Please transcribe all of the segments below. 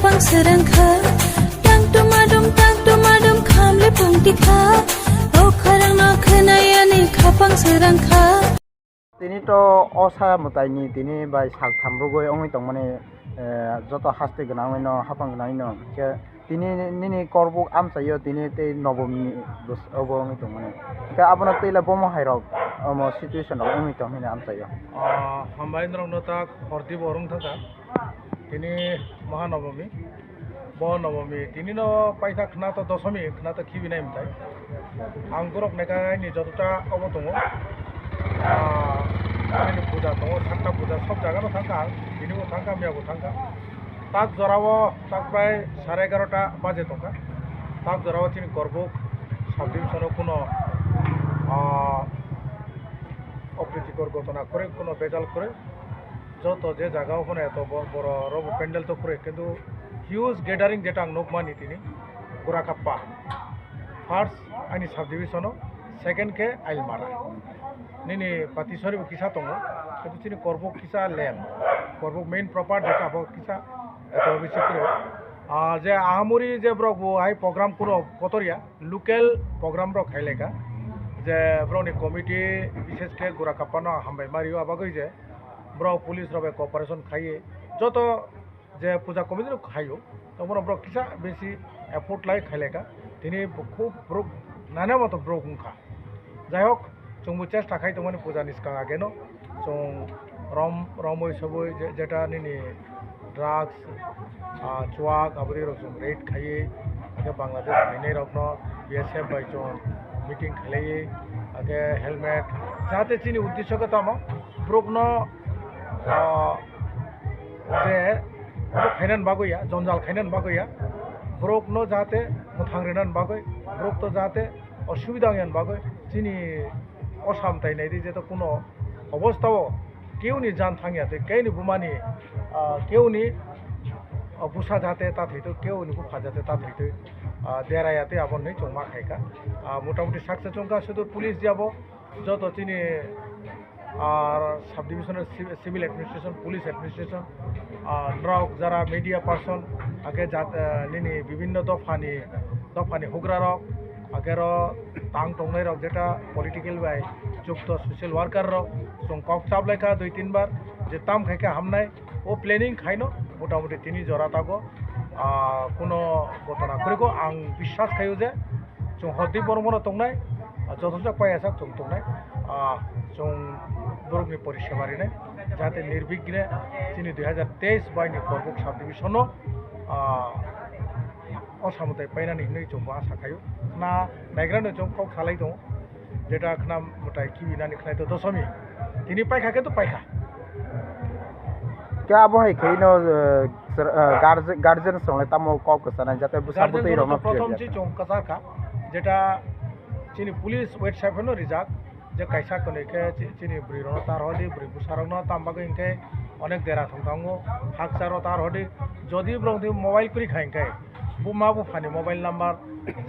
khapang serangkha tang tumadum khamle pungtikha o kharang no khnayani khapang serangkha তিনি তো অসা মতাইনি তিনি by সাক থামরুগৈ অঙ্গি তং মানে যত হাস্তে গনাঙৈনো হাপাং গনাঙৈনো কে তিনি নিনি করবুক আমসাইও তিনি তে নবমী অব অঙ্গি তং মানে কে আপনা তেলা বম হাইরক অম সিচুয়েশন অঙ্গি তং হিনে আমসাইও হামবাইন্দ্রনো তাক হরদি বরং থাকা তিনি মহানবমী নবমী তিনি ন পাইথা খনা তো দশমী খনা তো খিবি নাই মতাই আং গরক নেকাইনি যতটা অব দङ পূজা দङ সাতটা পূজা সব জায়গানো থাকা দিনিও থাকা মিয়াবো থাকা তাক জরাবো তাক প্রায় 11:30 বাজে থাকা তাক জরাবো তিনি গর্বক সাব ডিভিশনে কোনো অপ্রীতিকর ঘটনা করে কোনো বেজাল করে যত যে জায়গা ওখানে এত বড় রব প্যান্ডেল তো করে কিন্তু হিউজ গ্যাদারিং যেটা নকমানি তিনি গোরাকাপ্পা ফার্স্ট আইনি সাব ডিভিশনও সেকেন্ড কে আইলমারা নিনি পাতিসরি কিসা দङ কিন্তু তিনি করবক কিসা লেন করবক মেইন প্রপার যেটা আবো কিসা এত বেশি করে যে আহামরি যে ব্রক হাই প্রোগ্রাম কোনো কতরিয়া লোকাল প্রোগ্রাম ব্রক খাইলেকা যে ব্রনি কমিটি বিশেষ কে গোরাকাপ্পানো হামবাই মারিও আবাগৈ যে ব্রক পুলিশ রবে কোঅপারেশন খাইয়ে যত যে পূজা কমিটি খাইও তখন ব্রক কিসা বেশি এফোর্ট লাই খাইলেকা তিনি খুব ব্রক নানা মতো ব্রক মুখা যাই হোক जोंबो चेष्टा खाई दंमोन पूजा निष्का आगेनो जों रमै सबै जेटा निनि ड्राग्स चुवाक आबुरी जों रेड खाइए आगे बांग्लादेश हाइनाय रकनो बीएसएफ बाय जों मीटिंग खालाइए आगे हेलमेट जाहाते चिनि उद्देश्य कथामो ब्रकनो जे खाइनान बागैया जंजाल खाइनान बागैया ब्रकनो जाहाते थांग्रेनान बागै ब्रक तो जाहाते असुविधा गैयान बागै चिनि অসামতাইনাই যে তো কোনো অবস্থাও কেউনি জান থাঙিয়াতে কেউনি বুমানি কেউনি বুসা যাতে তা থৈতো কেউনি বুফা যাতে তা থৈতো দেরায়াতে আবন নেই চংমা খাইকা মোটামুটি সাকসেস চংকা শুধু পুলিশ যাব যত চিনি আর সাব ডিভিশনের সিভিল অ্যাডমিনিস্ট্রেশন পুলিশ অ্যাডমিনিস্ট্রেশন নরক যারা মিডিয়া পার্সন আগে নিনি বিভিন্ন দফানি হুগরা রক আগের তাং টংনাই রক যেটা পলিটিক্যাল বাই যুক্ত সোশ্যাল ওয়ার্কার রক जों কক চাবলাইকা 2-3 বার যে তাম খাইকা হামনাই ও প্ল্যানিং খাইনো মোটামুটি তিনি জরা তাগো কোনো ঘটনা করিগো আং বিশ্বাস খাইও যে जों হরদি বর্মন টংনাই যথেষ্ট পাইয়াসাক जों টংনাই जों বরগনি পরিষেবারিনে যাতে নির্বিঘ্নে তিনি 2023 বাইনি করবক সাব ডিভিশনও অসামতাই পাইনানি হিनै जोंबो आसा खायो ना नायग्रानो जों कक खालाय दङ जेटा खना मताय किबिनानि खनाय तो दशमी तिनि पाइखा के तो पाइखा क्या अब है खैनो गार्जियन संले तामो कक कसाना जाते बुसाबुतै रमा प्रथम ची जों कसारखा जेटा चिनि पुलिस वेबसाइट नो रिजाक जे कायसा कनेके चिनि ब्रिरनो तार हदि ब्रि बुसारनो तामबागै इनके अनेक देरा थंथांगो हाकसारो तार हदि जदि ब्रंदि मोबाइल करि खाइनके बुमा बुफानि मोबाइल नम्बर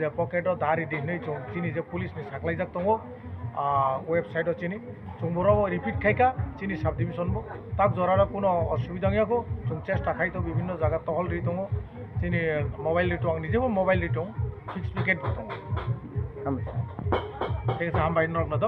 जे पकेटो दारि दिनै जों चिनि जे पुलिसनि साख्लायजाक दङ वेबसाइटो चिनि जोंबरो रिपिट खाइका चिनि साब डिभिशन बो ताक जरारा कोनो असुविधा गैयाखौ जों चेष्टा खाइतो বিভিন্ন জায়গা टहल रि दङ चिनि मोबाइल रिटो आं निजेबो मोबाइल रिटो फिक्स विकेट दङ ठीक আছে हामबाय नरनो द